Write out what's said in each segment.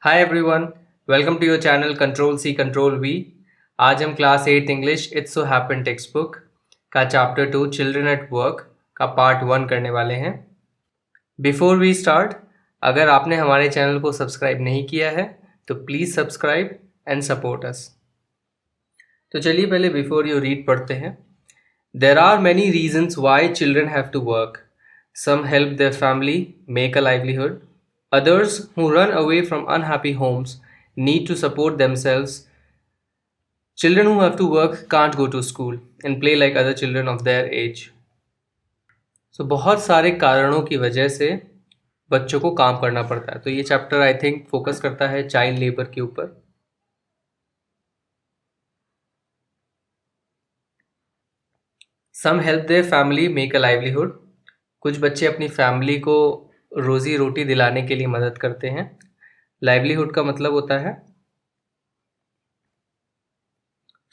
Hi everyone, welcome to your channel control C control V. आज हम class 8 English it's so happen text book का chapter 2 children at work का part 1 करने वाले हैं। Before we start, अगर आपने हमारे चैनल को सब्सक्राइब नहीं किया है तो please subscribe and support us. तो चलिए पहले बिफोर यू रीड पढ़ते हैं। There are many reasons why children have to work. Some help their family make a livelihood. Others who run away from unhappy homes need to support themselves. Children who have to work can't go to school and play like other children of their age. So बहुत सारे कारणों की वजह से बच्चों को काम करना पड़ता है। तो ये चैप्टर आई थिंक फोकस करता है चाइल्ड लेबर के ऊपर। Some help their family make a livelihood. कुछ बच्चे अपनी फैमिली को रोजी रोटी दिलाने के लिए मदद करते हैं। लाइवलीहुड का मतलब होता है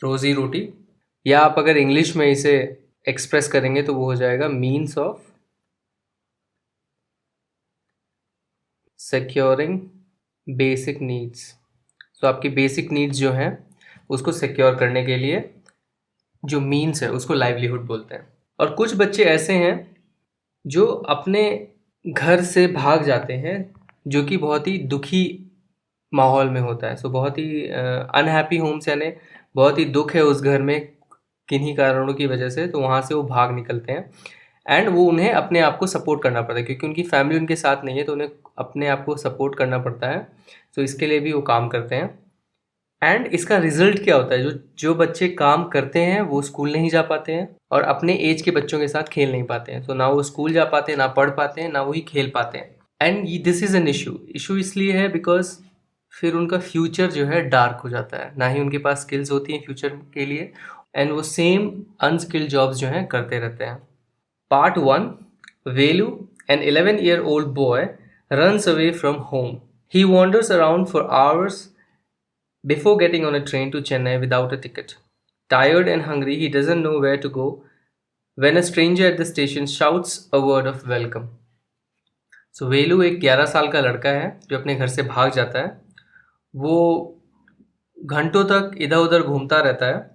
रोजी रोटी, या आप अगर इंग्लिश में इसे एक्सप्रेस करेंगे तो वो हो जाएगा means of securing basic needs. तो आपकी बेसिक नीड्स जो हैं उसको सिक्योर करने के लिए जो मीन्स है उसको लाइवलीहुड बोलते हैं। और कुछ बच्चे ऐसे हैं जो अपने घर से भाग जाते हैं, जो कि बहुत ही दुखी माहौल में होता है। सो बहुत ही अनहैप्पी होम्स, यानी बहुत ही दुख है उस घर में किन्हीं कारणों की वजह से, तो वहाँ से वो भाग निकलते हैं। एंड वो उन्हें अपने आप को सपोर्ट करना पड़ता है क्योंकि उनकी फैमिली उनके साथ नहीं है, तो उन्हें अपने आप को सपोर्ट करना पड़ता है। तो इसके लिए भी वो काम करते हैं। एंड इसका रिजल्ट क्या होता है, जो जो बच्चे काम करते हैं वो स्कूल नहीं जा पाते हैं और अपने एज के बच्चों के साथ खेल नहीं पाते हैं। तो ना वो स्कूल जा पाते हैं, ना पढ़ पाते हैं, ना वही खेल पाते हैं। And this is an issue इसलिए है बिकॉज फिर उनका फ्यूचर जो है डार्क हो जाता है, ना ही उनके पास स्किल्स होती हैं फ्यूचर के लिए, एंड वो सेम अनस्किल्ड जॉब्स जो हैं करते रहते हैं। Part 1, Velu, N 11-year-old boy, runs away from home. He wanders around for hours before getting on a train to Chennai without a ticket. Tired and hungry, he doesn't know where to go when a stranger at the station shouts a word of welcome. So वेलू एक 11 साल का लड़का है जो अपने घर से भाग जाता है। वो घंटों तक इधर उधर घूमता रहता है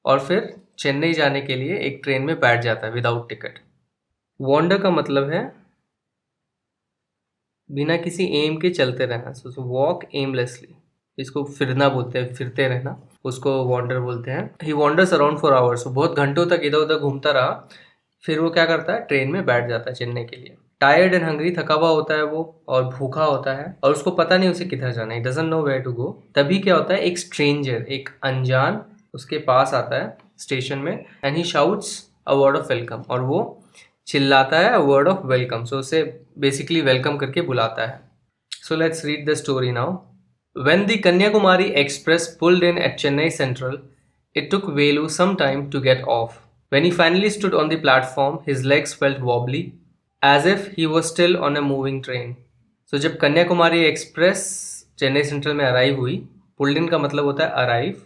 और फिर चेन्नई जाने के लिए एक ट्रेन में बैठ जाता है विदाउट टिकट। वॉन्डर का मतलब है बिना किसी एम के चलते रहना। सो वॉक एमलेसली, इसको फिरना बोलते हैं, फिरते रहना, उसको वॉन्डर बोलते हैं। ही वॉन्डर्स अराउंड फॉर आवर्स, बहुत घंटों तक इधर उधर घूमता रहा, फिर वो क्या करता है, ट्रेन में बैठ जाता है चेन्नई के लिए। टायर्ड एंड हंग्री, थका हुआ होता है वो और भूखा होता है और उसको पता नहीं उसे किधर जाना है, doesn't know where to go. तभी क्या होता है, एक स्ट्रेंजर, एक अनजान उसके पास आता है स्टेशन में, and he shouts a word of welcome, और वो चिल्लाता है वर्ड ऑफ वेलकम। सो उसे बेसिकली वेलकम करके बुलाता है। So let's read the story now. When the Kanyakumari Express pulled in at Chennai Central, it took Velu some time to get off. When he finally stood on the platform, his legs felt wobbly, as if he was still on a moving train. So जब Kanyakumari express Chennai central में arrive हुई, pulled इन का मतलब होता है arrive,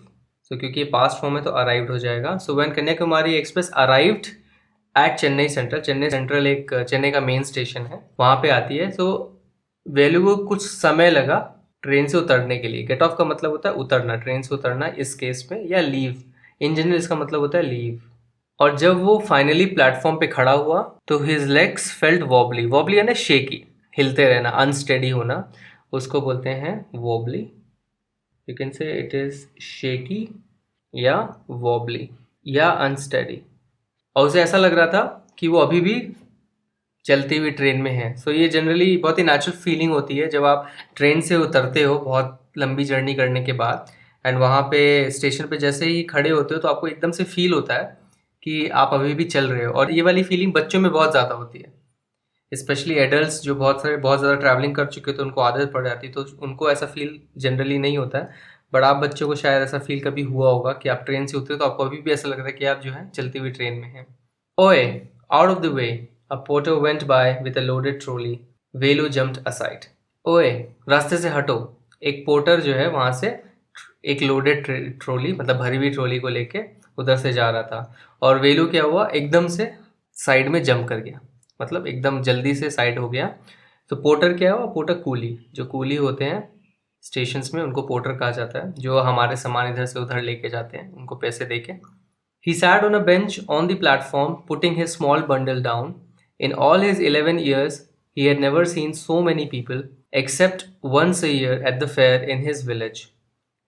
सो क्योंकि ये past form है तो अराइव्ड हो जाएगा। So when Kanyakumari express arrived at Chennai central एक चेन्नई का मेन स्टेशन है, वहाँ पे आती है। सो वेलू को कुछ समय लगा ट्रेन से उतरने के लिए। गेट ऑफ का मतलब होता है उतरना, ट्रेन से उतरना इस केस में, या लीव, इन जनरल इसका मतलब होता है लीव। और जब वो फाइनली प्लेटफॉर्म पे खड़ा हुआ तो his legs felt wobbly, wobbly यानी शेकी, हिलते रहना, अनस्टेडी होना, उसको बोलते हैं wobbly. You can say it is shaky या वॉबली या अनस्टेडी। और उसे ऐसा लग रहा था कि वो अभी भी चलती हुई ट्रेन में है। सो ये जनरली बहुत ही नेचुरल फीलिंग होती है जब आप ट्रेन से उतरते हो बहुत लंबी जर्नी करने के बाद, एंड वहाँ पे स्टेशन पे जैसे ही खड़े होते हो तो आपको एकदम से फील होता है कि आप अभी भी चल रहे हो। और ये वाली फीलिंग बच्चों में बहुत ज़्यादा होती है, स्पेशली एडल्ट्स जो बहुत ज़्यादा ट्रैवलिंग कर चुके तो उनको आदत पड़ जाती है, तो उनको ऐसा फील जनरली नहीं होता है। बट आप बच्चों को शायद ऐसा फील कभी हुआ होगा कि आप ट्रेन से उतरे तो आपको अभी भी ऐसा लग रहा है कि आप जो है चलती हुई ट्रेन में हैं। ओए, out of the way, a porter went by with a loaded trolley. Velu jumped aside. ओए, रास्ते से हटो, एक पोर्टर जो है वहाँ से एक लोडेड ट्रॉली, मतलब भरी हुई ट्रॉली को लेके उधर से जा रहा था, और वेलू क्या हुआ, एकदम से साइड में जंप कर गया, मतलब एकदम जल्दी से साइड हो गया। तो पोर्टर क्या हुआ, पोर्टर कूली, जो कूली होते हैं स्टेशंस में उनको पोर्टर कहा जाता है, जो हमारे सामान इधर से उधर लेके जाते हैं उनको पैसे देके. He sat on a bench on the platform, putting his small bundle down. In all his 11 years, he had never seen so many people, except once a year at the fair in his village.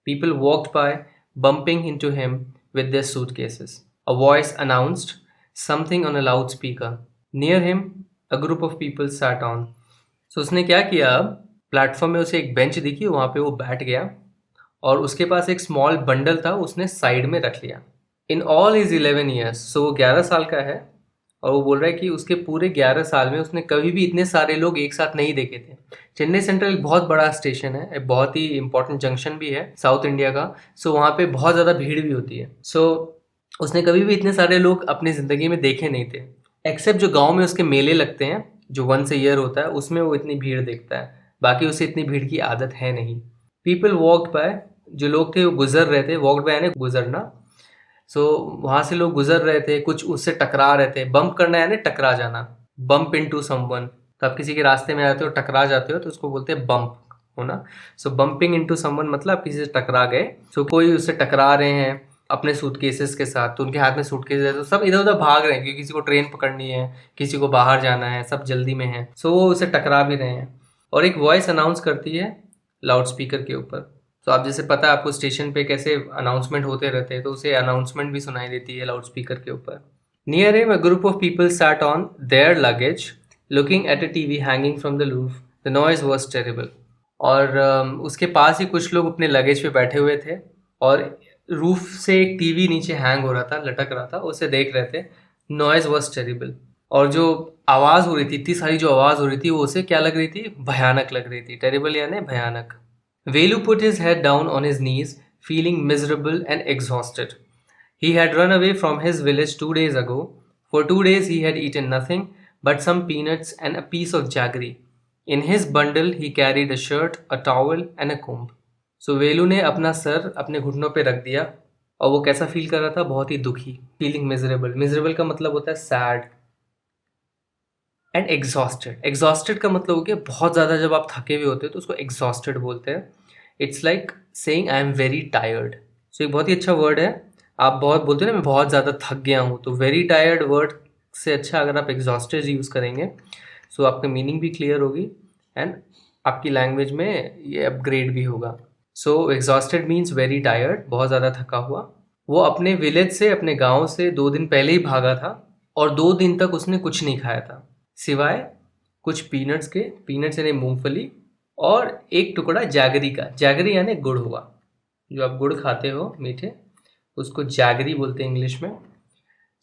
People walked by, bumping into him with their suitcases. A voice announced something on a loudspeaker. Near him, a group of people sat on. So उसने क्या किया, अब platform में उसे एक bench दिखी, वहाँ पे वो बैठ गया और उसके पास एक स्मॉल बंडल था, उसने साइड में रख लिया. इन ऑल हिज 11 ईयर्स, सो वो 11 साल का है और वो बोल रहा है कि उसके पूरे 11 साल में उसने कभी भी इतने सारे लोग एक साथ नहीं देखे थे. चेन्नई सेंट्रल एक बहुत बड़ा स्टेशन है, एक बहुत ही इंपॉर्टेंट जंक्शन भी है साउथ इंडिया का. सो वहाँ पे बहुत ज़्यादा भीड़ भी होती है. सो उसने कभी भी इतने सारे लोग अपनी ज़िंदगी में देखे नहीं थे, एक्सेप्ट जो गाँव में उसके मेले लगते हैं जो वंस ए ईयर होता है, उसमें वो इतनी भीड़ देखता है. बाकी उसे इतनी भीड़ की आदत है नहीं. पीपल वॉकड बाय, जो लोग थे वो गुजर रहे थे. वॉकड बाय यानी गुजरना. सो वहाँ से लोग गुजर रहे थे, कुछ उससे टकरा रहे थे. बम्प करना यानी टकरा जाना. बम्प इनटू समवन, तो आप किसी के रास्ते में आते हो, टकरा जाते हो, तो उसको बोलते हैं बम्प होना. सो बम्पिंग इनटू समवन मतलब आप किसी से टकरा गए. सो कोई उससे टकरा रहे हैं अपने सूटकेसेस के साथ, तो उनके हाथ में सूटकेस है, तो सब इधर उधर भाग रहे हैं क्योंकि किसी को ट्रेन पकड़नी है, किसी को बाहर जाना है, सब जल्दी में है. सो वो उसे टकरा भी रहे हैं. और एक वॉइस अनाउंस करती है लाउड स्पीकर के ऊपर. तो आप जैसे पता है आपको स्टेशन पे कैसे अनाउंसमेंट होते रहते हैं, तो उसे अनाउंसमेंट भी सुनाई देती है लाउड स्पीकर के ऊपर. Near him a group of people sat on their luggage, looking at a TV hanging from the roof. The noise was terrible. और उसके पास ही कुछ लोग अपने लगेज पे बैठे हुए थे और रूफ से एक टीवी नीचे हैंग हो रहा था, लटक रहा था, उसे देख रहे थे. Noise was terrible. और जो आवाज़ हो रही थी, इतनी सारी जो आवाज़ हो रही थी, वो उसे क्या लग रही थी, भयानक लग रही थी. टेरेबल यानी भयानक. Velu put his head down on his knees, feeling miserable and exhausted. He had run away from his village 2 days ago. For 2 days he had eaten nothing but some peanuts and a piece of jaggery. In his bundle he carried a shirt, a towel and a comb. So Velu ने अपना sir अपने घुटनों पे रख दिया और वो कैसा फील कर रहा था, बहुत ही दुखी. Feeling miserable. मिजरेबल का मतलब होता है सैड. एंड एग्जॉस्टेड का मतलब हो गया बहुत ज़्यादा, जब आप थके हुए होते हो तो उसको एग्जॉस्टेड बोलते हैं. It's like saying I am very tired. So एक बहुत ही अच्छा वर्ड है. आप बहुत बोलते हो ना मैं बहुत ज़्यादा थक गया हूँ, तो वेरी टायर्ड वर्ड से अच्छा अगर आप एग्जॉस्टेड यूज़ करेंगे सो आपका मीनिंग भी क्लियर होगी एंड आपकी लैंग्वेज में ये अपग्रेड भी होगा. So exhausted means very tired, बहुत ज़्यादा थका हुआ. वो अपने विलेज से, अपने गाँव से 2 दिन पहले ही भागा था और 2 दिन तक उसने कुछ नहीं खाया था सिवाय कुछ पीनट्स के. पीनट्स यानी मूंगफली, और एक टुकड़ा जैगरी का. जैगरी यानी गुड़ हुआ, जो आप गुड़ खाते हो मीठे, उसको जैगरी बोलते हैं इंग्लिश में.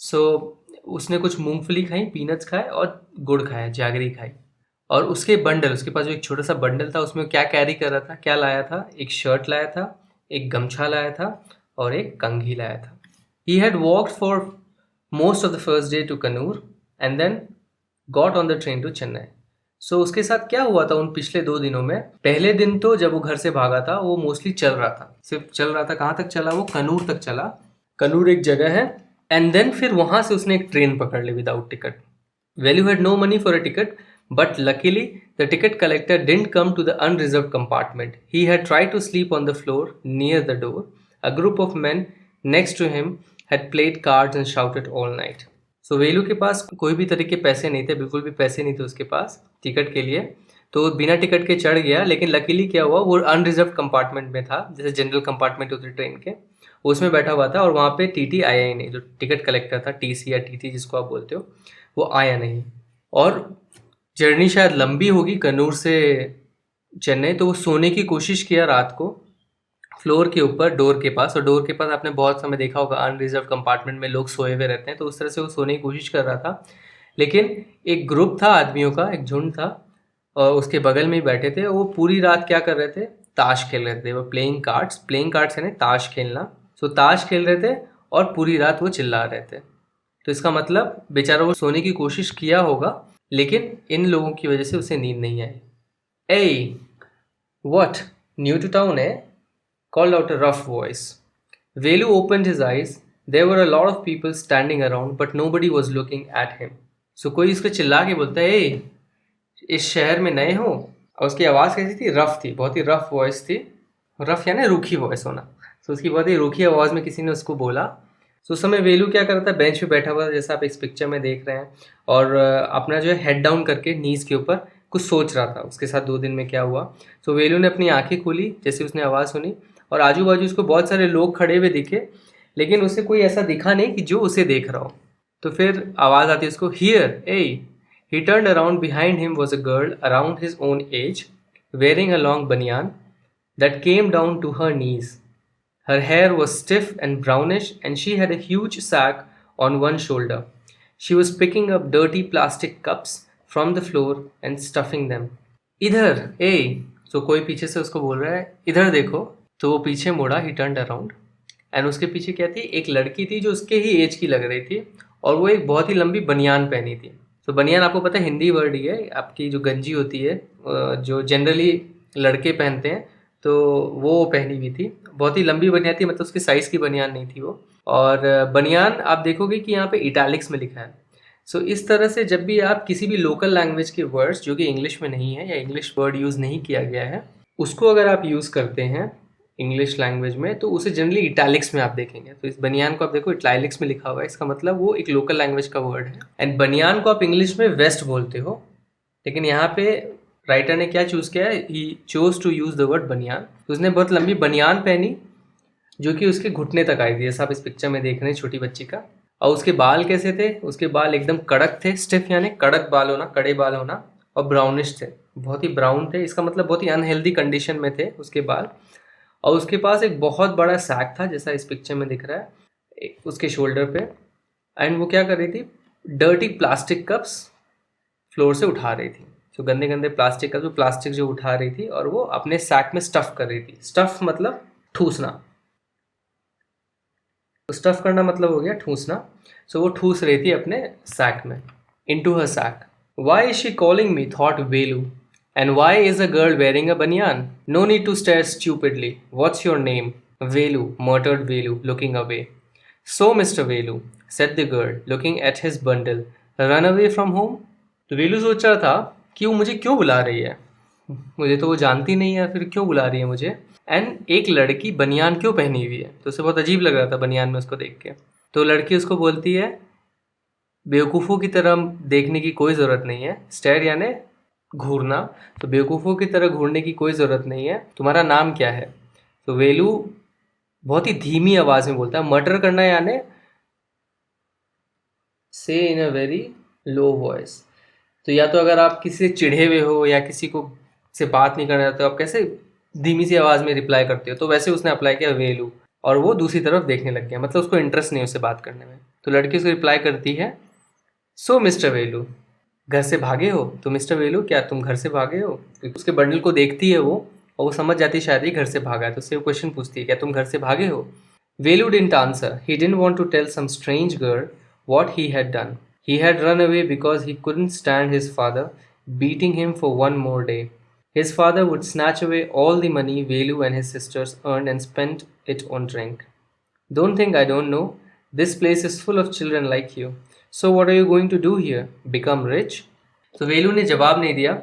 सो उसने कुछ मूंगफली खाई, पीनट्स खाए और गुड़ खाया, जैगरी खाई. और उसके बंडल, उसके पास जो एक छोटा सा बंडल था उसमें क्या कैरी कर रहा था, क्या लाया था, एक शर्ट लाया था, एक गमछा लाया था और एक कंघी लाया था. He had walked for most of the first day to Kannur and then got on the train to Chennai. So उसके साथ क्या हुआ था उन पिछले 2 दिनों में, पहले दिन तो जब वो घर से भागा था वो मोस्टली चल रहा था, सिर्फ चल रहा था. कहाँ तक चला वो, कनूर तक चला. कनूर एक जगह है. एंड देन फिर वहाँ से उसने एक ट्रेन पकड़ ली without ticket. Velu had no money for a ticket, but luckily the ticket collector didn't come to the unreserved compartment. He had tried to sleep on the floor near the door. A group of men next to him had played cards and shouted all night. सो वेलू के पास कोई भी तरह के पैसे नहीं थे, बिल्कुल भी पैसे नहीं थे उसके पास टिकट के लिए, तो बिना टिकट के चढ़ गया. लेकिन लकीली क्या हुआ, वो अनरिजर्व कंपार्टमेंट में था, जैसे जनरल कंपार्टमेंट होते ट्रेन के, उसमें बैठा हुआ था. और वहाँ पे टीटी आया ही नहीं, जो टिकट कलेक्टर था, टीसी या टीटी जिसको आप बोलते हो, वो आया नहीं. और जर्नी शायद लंबी होगी कन्नूर से चेन्नई, तो वो सोने की कोशिश किया रात को फ्लोर के ऊपर डोर के पास. और डोर के पास आपने बहुत समय देखा होगा अनरिजर्व कंपार्टमेंट में लोग सोए हुए रहते हैं, तो उस तरह से वो सोने की कोशिश कर रहा था. लेकिन एक ग्रुप था आदमियों का, एक झुंड था और उसके बगल में ही बैठे थे. वो पूरी रात क्या कर रहे थे, ताश खेल रहे थे. वो प्लेइंग कार्ड्स यानी ताश खेलना. सो ताश खेल रहे थे और पूरी रात वो चिल्ला रहे थे. तो इसका मतलब बेचारा वो सोने की कोशिश किया होगा, लेकिन इन लोगों की वजह से उसे नींद नहीं आई. ए व्हाट, न्यू टू टाउन है, called out a rough voice. Velu opened his eyes. There were a lot of people standing around, but nobody was looking at him. So कोई इसको चिल्ला के बोलता है, ए इस शहर में नए हो, और उसकी आवाज़ कैसी थी, रफ थी, बहुत ही रफ वॉइस थी। रफ यानी रूखी वॉइस होना। तो उसकी बहुत ही रूखी आवाज़ में किसी ने उसको बोला। तो उस समय वेलू क्या कर रहा था, बेंच पे बैठा हुआ था जैसा आप इस पिक्चर में देख रहे हैं, और अपना जो है हेड डाउन करके नीज के ऊपर कुछ सोच रहा था उसके साथ 2 दिन में क्या हुआ। तो वेलू ने अपनी आंखें खोली जैसे उसने आवाज़ सुनी, और आजू बाजू उसको बहुत सारे लोग खड़े हुए दिखे, लेकिन उसे कोई ऐसा दिखा नहीं कि जो उसे देख रहा हो। तो फिर आवाज़ आती है उसको, hear a. He turned around, behind him was a girl around his own age, wearing a long banyan that came down to her knees. Her hair was stiff and brownish, and she had a huge sack on one shoulder. She was picking up dirty plastic cups from the floor and stuffing them. इधर ए। तो कोई पीछे से उसको बोल रहा है इधर देखो। तो वो पीछे मुड़ा, ही टर्न्ड अराउंड, एंड उसके पीछे क्या थी, एक लड़की थी जो उसके ही एज की लग रही थी, और वो एक बहुत ही लंबी बनियान पहनी थी। तो बनियान आपको पता है हिंदी वर्ड ही है, आपकी जो गंजी होती है जो जनरली लड़के पहनते हैं, तो वो पहनी हुई थी। बहुत ही लंबी बनियान थी, मतलब उसके साइज़ की बनियान नहीं थी वो। और बनियान आप देखोगे कि यहाँ पे इटैलिक्स में लिखा है। सो इस तरह से जब भी आप किसी भी लोकल लैंग्वेज के वर्ड्स जो कि इंग्लिश में नहीं है या इंग्लिश वर्ड यूज़ नहीं किया गया है, उसको अगर आप यूज़ करते हैं इंग्लिश लैंग्वेज में, तो उसे जनरली इटैलिक्स में आप देखेंगे। तो इस बनियान को आप देखो इटैलिक्स में लिखा हुआ है, इसका मतलब वो एक लोकल लैंग्वेज का वर्ड है। एंड बनियान को आप इंग्लिश में वेस्ट बोलते हो, लेकिन यहाँ पे राइटर ने क्या चूज़ किया है, he chose to use the word banian. उसने बहुत लंबी बनियान पहनी जो कि उसके घुटने तक आई थी, जैसा आप इस पिक्चर में देख रहे हैं छोटी बच्ची का। और उसके बाल कैसे थे, उसके बाल एकदम कड़क थे, स्टिफ यानी कड़क बाल होना, कड़े बाल होना, और ब्राउनिश थे, बहुत ही ब्राउन थे। इसका मतलब बहुत ही अनहेल्दी कंडीशन में थे उसके बाल। और उसके पास एक बहुत बड़ा सैक था जैसा इस पिक्चर में दिख रहा है उसके शोल्डर पे। एंड वो क्या कर रही थी, डर्टी प्लास्टिक कप्स फ्लोर से उठा रही थी। तो गंदे गंदे प्लास्टिक कप्स, प्लास्टिक जो उठा रही थी, और वो अपने सैक में स्टफ कर रही थी। स्टफ मतलब ठूसना, तो स्टफ करना मतलब हो गया ठूसना। सो वो ठूस रही थी अपने सैक में, into her sack. Why is she calling me? Thought Velu. And why is a girl wearing a banyan? No need to stare stupidly. What's your name? Velu, muttered Velu, looking away. So, Mr. Velu, said the girl, looking at his bundle, run away from home? तो वेलू सोच रहा था कि वो मुझे क्यों बुला रही है, मुझे तो वो जानती नहीं है, फिर क्यों बुला रही है मुझे। एंड एक लड़की बनियान क्यों पहनी हुई है, तो उसे बहुत अजीब लग रहा था बनियान में उसको देख के। तो लड़की उसको बोलती है, बेवकूफ़ों की तरह देखने की कोई ज़रूरत नहीं है। स्टेयर यानी घूरना, तो बेवकूफ़ों की तरह घूरने की कोई ज़रूरत नहीं है। तुम्हारा नाम क्या है? तो वेलू बहुत ही धीमी आवाज़ में बोलता है। मर्डर करना यानी से इन अ वेरी लो वॉइस। तो या तो अगर आप किसी से चिढ़े हुए हो या किसी को से बात नहीं करना तो आप कैसे धीमी सी आवाज़ में रिप्लाई करते हो, तो वैसे उसने अप्लाई किया वेलू, और वो दूसरी तरफ देखने लग गया, मतलब उसको इंटरेस्ट नहीं उससे बात करने में। तो लड़की उसको रिप्लाई करती है, सो मिस्टर वेलू, घर से भागे हो? तो मिस्टर वेलू, क्या तुम घर से भागे हो? उसके बंडल को देखती है वो, और वो समझ जाती है शायद ही घर से भागा है, तो उससे वो क्वेश्चन पूछती है, क्या तुम घर से भागे हो? Velu didn't answer. He didn't want to tell some strange girl what he had done. He had run away because he couldn't stand his father beating him for one more day. His father would snatch away all the money Velu and his sisters earned and spent it on drink. Don't think I don't know. This place is full of children like you. So what are you going to do here? Become rich? तो वेलू ने जवाब नहीं दिया।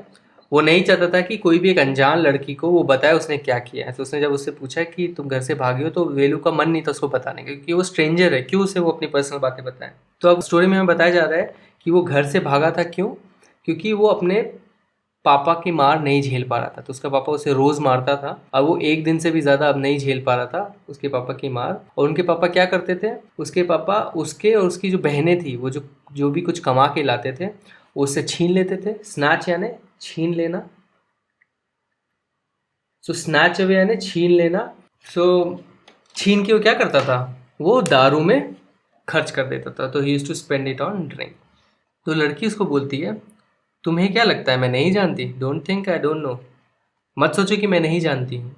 वो नहीं चाहता था कि कोई भी एक अनजान लड़की को वो बताए उसने क्या किया है। तो उसने जब उससे पूछा कि तुम घर से भागी हो, तो वेलू का मन नहीं था उसको बताने का, क्योंकि वो स्ट्रेंजर है, क्यों उसे वो अपनी पर्सनल बातें बताएं। तो अब स्टोरी में हमें बताया जा रहा है कि वो घर से भागा था क्यों, क्योंकि वो अपने पापा की मार नहीं झेल पा रहा था। तो उसका पापा उसे रोज़ मारता था, और वो एक दिन से भी ज़्यादा अब नहीं झेल पा रहा था उसके पापा की मार। और उनके पापा क्या करते थे, उसके पापा उसके और उसकी जो बहनें थी, वो जो भी कुछ कमा के लाते थे वो उससे छीन लेते थे। स्नैच यानी छीन लेना, सो स्नैच अवे यानी छीन लेना। सो छीन के वो क्या करता था, वो दारू में खर्च कर देता था। तो he used to spend it on drink. तो लड़की उसको बोलती है, तुम्हें क्या लगता है मैं नहीं जानती? Don't think I don't know. मत सोचो कि मैं नहीं जानती हूँ।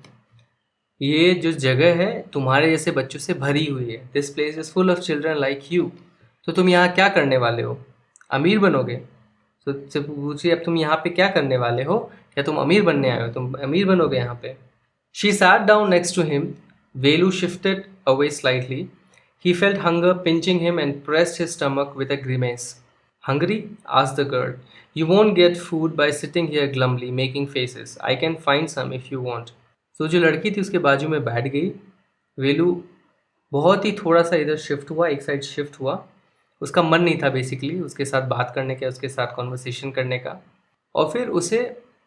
ये जो जगह है तुम्हारे जैसे बच्चों से भरी हुई है। This place is full of children like you. तो तुम यहाँ क्या करने वाले हो? अमीर बनोगे? तो पूछिए, अब तुम यहाँ पे क्या करने वाले हो? क्या तुम अमीर बनने आए हो? तुम अमीर बनोगे यहाँ पे। She sat down next to him. Velu shifted away slightly. He felt hunger pinching him and pressed his stomach with a grimace. Hungry? Asked the girl. You won't get food by sitting here glumly making faces. I can find some if you want. तो जो लड़की थी उसके बाजू में बैठ गई। वेलू बहुत ही थोड़ा सा इधर शिफ्ट हुआ, एक साइड शिफ्ट हुआ। उसका मन नहीं था बेसिकली उसके साथ बात करने का, उसके साथ कॉन्वर्सेशन करने का। और फिर उसे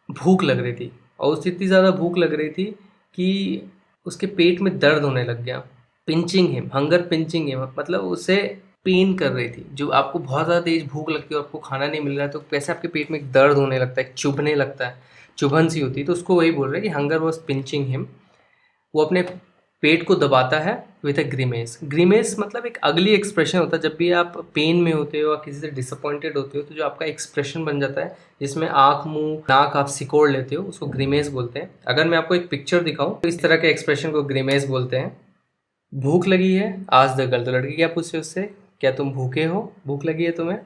भूख लग रही थी, और उसे इतनी ज़्यादा भूख लग रही थी कि उसके पेट में दर्द होने लग गया। Pinching him, hunger pinching him, मतलब उसे पेन कर रही थी। जो आपको बहुत ज़्यादा तेज भूख लगती है और आपको खाना नहीं मिल रहा है तो कैसे आपके पेट में एक दर्द होने लगता है, चुभने लगता है, चुभन सी होती है। तो उसको वही बोल रहे हैं कि हंगर वॉज पिंचिंग हिम। वो अपने पेट को दबाता है विथ अ ग्रीमेस। ग्रीमेस मतलब एक अगली एक्सप्रेशन होता है। जब भी आप पेन में होते हो या किसी से डिसअपॉइंटेड होते हो तो जो आपका एक्सप्रेशन बन जाता है जिसमें आँख, मुंह, नाक आप सिकोड़ लेते हो, उसको ग्रीमेस बोलते हैं। अगर मैं आपको एक पिक्चर दिखाऊं तो इस तरह के एक्सप्रेशन को ग्रीमेस बोलते हैं। भूख लगी है, आज द गर्ल। तो लड़की क्या पूछे उससे, क्या तुम भूखे हो, भूख लगी है तुम्हें?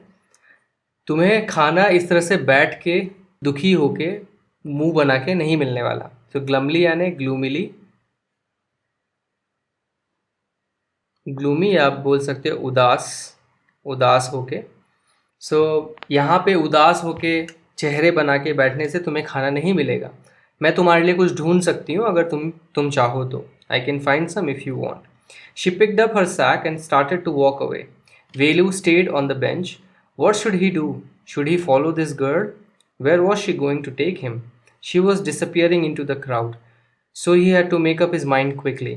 तुम्हें खाना इस तरह से बैठ के दुखी होके मुंह बना के नहीं मिलने वाला। तो ग्लमली यानी ग्लूमिली, ग्लूमी आप बोल सकते हो उदास, उदास होके। सो यहाँ पे उदास होके चेहरे बना के बैठने से तुम्हें खाना नहीं मिलेगा। मैं तुम्हारे लिए कुछ ढूंढ सकती हूँ अगर तुम चाहो तो। I can find some if you want. She picked up her sack and started to walk away. Velu stayed on the bench. What should he do? Should he follow this girl? Where was she going to take him? She was disappearing into the crowd, so he had to make up his mind quickly.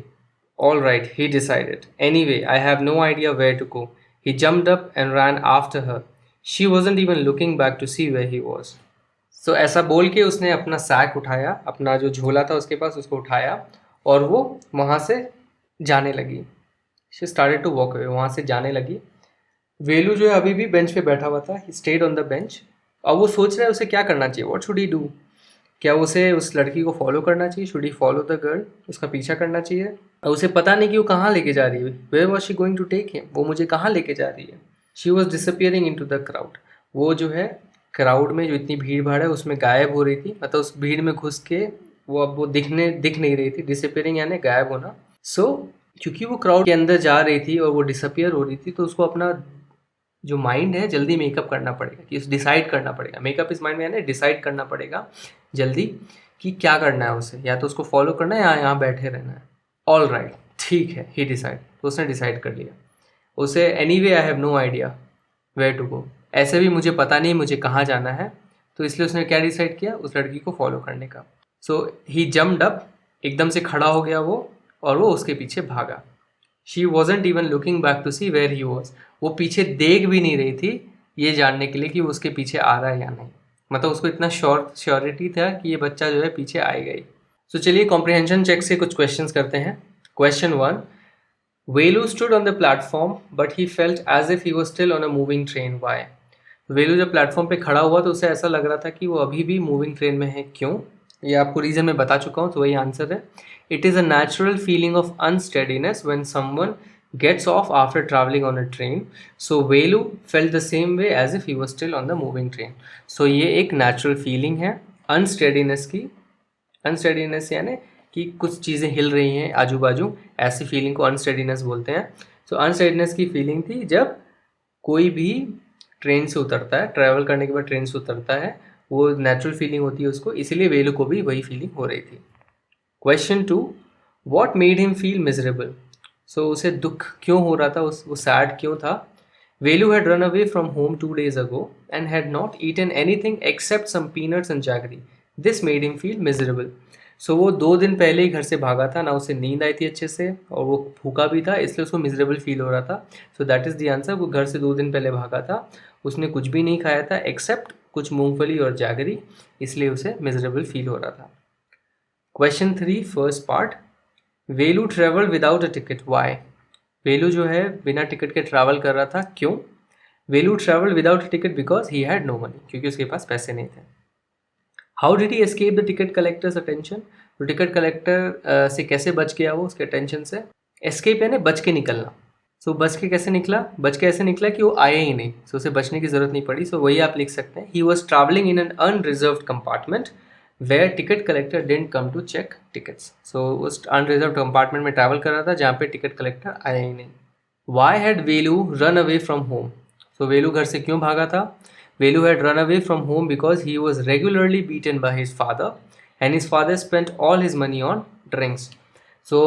All right, he decided. Anyway, I have no idea where to go. He jumped up and ran after her. She wasn't even looking back to see where he was. So ऐसा बोल के उसने अपना sac उठाया, अपना जो झोला था उसके पास, उसको उठाया और वो वहाँ से जाने लगी। She started to walk away, वहाँ से जाने लगी। वेलू जो है अभी भी बेंच पे बैठा हुआ था। He stayed on the bench. अब वो सोच रहा है उसे क्या करना चाहिए। What should he do? क्या उसे उस लड़की को फॉलो करना चाहिए? Should he follow the girl? उसका पीछा करना चाहिए? और उसे पता नहीं कि वो कहाँ लेके जा रही है। Where was she going to take him? वो मुझे कहाँ लेके जा रही है? She was disappearing into the crowd. वो जो है क्राउड में जो इतनी भीड़ भाड़ है उसमें गायब हो रही थी, मतलब उस भीड़ में घुस के वो अब वो दिख नहीं रही थी। डिसअपियरिंग यानी गायब होना। क्योंकि वो क्राउड के अंदर जा रही थी और वो डिसअपियर हो रही थी तो उसको अपना जो माइंड है जल्दी मेकअप करना पड़ेगा, कि डिसाइड करना पड़ेगा। मेकअप इस माइंड में यानी डिसाइड करना पड़ेगा जल्दी कि क्या करना है उसे, या तो उसको फॉलो करना है या यहाँ बैठे रहना है। ऑल राइट, ठीक है, ही डिसाइड। तो उसने डिसाइड कर लिया। उसे anyway I have no idea where to go, ऐसे भी मुझे पता नहीं मुझे कहाँ जाना है। तो इसलिए उसने क्या डिसाइड किया, उस लड़की को फॉलो करने का। सो ही जम्प्ड अप, एकदम से खड़ा हो गया वो, और वो उसके पीछे भागा। She wasn't even looking back to see where he was. वो पीछे देख भी नहीं रही थी ये जानने के लिए कि वो उसके पीछे आ रहा है या नहीं। मतलब उसको इतना श्योरिटी था कि ये बच्चा जो है पीछे आएगा ही। तो चलिए कॉम्प्रिहेंशन चेक से कुछ क्वेश्चंस करते हैं। Question 1, Velu stood on the platform but he felt as if he was still on a moving train, why? Velu जब प्लेटफॉर्म पे खड़ा हुआ तो उसे ऐसा लग रहा था कि वो अभी भी मूविंग ट्रेन में है। क्यों? ये आपको रीज़न मैं बता चुका हूँ, तो वही आंसर है। It is a natural feeling of unsteadiness when someone gets off after traveling on a train. So Velu felt the same way as if he was still on the moving train. So ये एक natural feeling है unsteadiness की। unsteadiness यानी कि कुछ चीज़ें हिल रही हैं आजू बाजू, ऐसी फीलिंग को unsteadiness बोलते हैं। So unsteadiness की फीलिंग थी जब कोई भी ट्रेन से उतरता है, ट्रैवल करने के बाद ट्रेन से उतरता है, वो नेचुरल फीलिंग होती है उसको, इसीलिए वेलू को भी वही फीलिंग हो रही थी। Question 2, what made him feel miserable? So उसे दुख क्यों हो रहा था, वो सैड क्यों था? Velu had run away from home 2 days ago and had not eaten anything except some peanuts and jaggery. This made him feel miserable. सो वो 2 दिन पहले ही घर से भागा था, ना उसे नींद आई थी अच्छे से और वो भूखा भी था, इसलिए उसको मिजरेबल फील हो रहा था। So that is the answer. वो घर से 2 दिन पहले भागा था, उसने कुछ भी नहीं खाया था एक्सेप्ट कुछ मूंगफली और जैगरी, इसलिए उसे मिजरेबल फील हो रहा था। Question 3, first part, Velu travel without a ticket, why? Velu जो है बिना टिकट के ट्रैवल कर रहा था, क्यों? Velu travel without ticket because he had no money, क्योंकि उसके पास पैसे नहीं थे। How did he escape the ticket collector's attention? तो टिकट कलेक्टर से कैसे बच गया वो उसके अटेंशन से? एस्केप यानी बच के निकलना। सो बच के कैसे निकला? बच के ऐसे निकला कि वो आए ही नहीं, सो उसे बचने की जरूरत नहीं पड़ी। सो वही आप लिख सकते हैं, he was travelling in an unreserved compartment where ticket collector didn't come to check tickets. So उस अनरिजर्व कंपार्टमेंट में ट्रैवल कर रहा था जहाँ पे टिकट कलेक्टर आया ही नहीं। Why had Velu run away from home? So Velu घर से क्यों भागा था? Velu had run away from home because he was regularly beaten by his father and his father spent all his money on drinks. So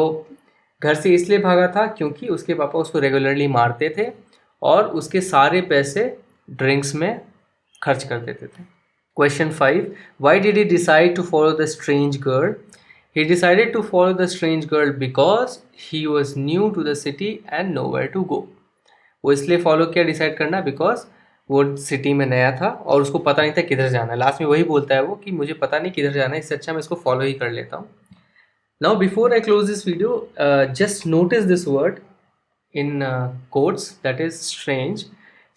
घर से इसलिए भागा था क्योंकि उसके पापा उसको रेगुलरली मारते थे और उसके सारे पैसे ड्रिंक्स में खर्च कर देते थे. Question 5. Why did he decide to follow the strange girl? He decided to follow the strange girl because he was new to the city and nowhere to go. वो इसलिए फॉलो किया डिसाइड करना because वो city में नया था और उसको पता नहीं था किधर जाना है. लास्ट में वही बोलता है वो कि मुझे पता नहीं किधर जाना है, इससे अच्छा मैं इसको फॉलो ही कर लेता हूँ. Now before I close this video, just notice this word in quotes, that is strange.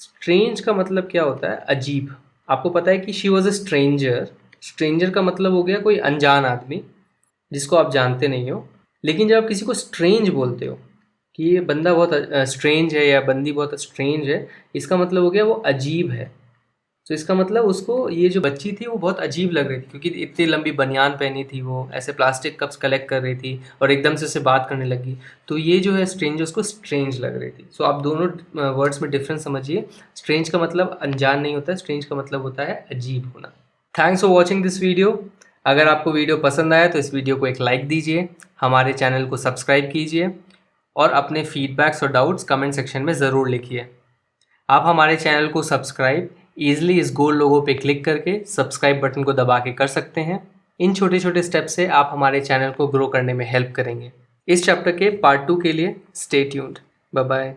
Strange का मतलब क्या होता है? अजीब. आपको पता है कि she was a stranger. Stranger का मतलब हो गया कोई अनजान आदमी जिसको आप जानते नहीं हो. लेकिन जब आप किसी को स्ट्रेंज बोलते हो कि ये बंदा बहुत स्ट्रेंज है या बंदी बहुत स्ट्रेंज है, इसका मतलब हो गया वो अजीब है. तो इसका मतलब उसको ये जो बच्ची थी वो बहुत अजीब लग रही थी क्योंकि इतनी लंबी बनियान पहनी थी, वो ऐसे प्लास्टिक कप्स कलेक्ट कर रही थी और एकदम से उससे बात करने लगी. तो ये जो है स्ट्रेंज, उसको स्ट्रेंज लग रही थी. सो आप दोनों वर्ड्स में डिफरेंस समझिए. स्ट्रेंज का मतलब अनजान नहीं होता है, स्ट्रेंज का मतलब होता है अजीब होना. Thanks for watching this video. अगर आपको वीडियो पसंद आया तो इस वीडियो को एक लाइक दीजिए, हमारे चैनल को सब्सक्राइब कीजिए और अपने फीडबैक्स और डाउट्स कमेंट सेक्शन में ज़रूर लिखिए. आप हमारे चैनल को सब्सक्राइब ईजिली इस गोल लोगो पे क्लिक करके सब्सक्राइब बटन को दबा के कर सकते हैं. इन छोटे छोटे स्टेप से आप हमारे चैनल को ग्रो करने में हेल्प करेंगे. इस चैप्टर के पार्ट 2 के लिए स्टे ट्यून्ड. Bye bye.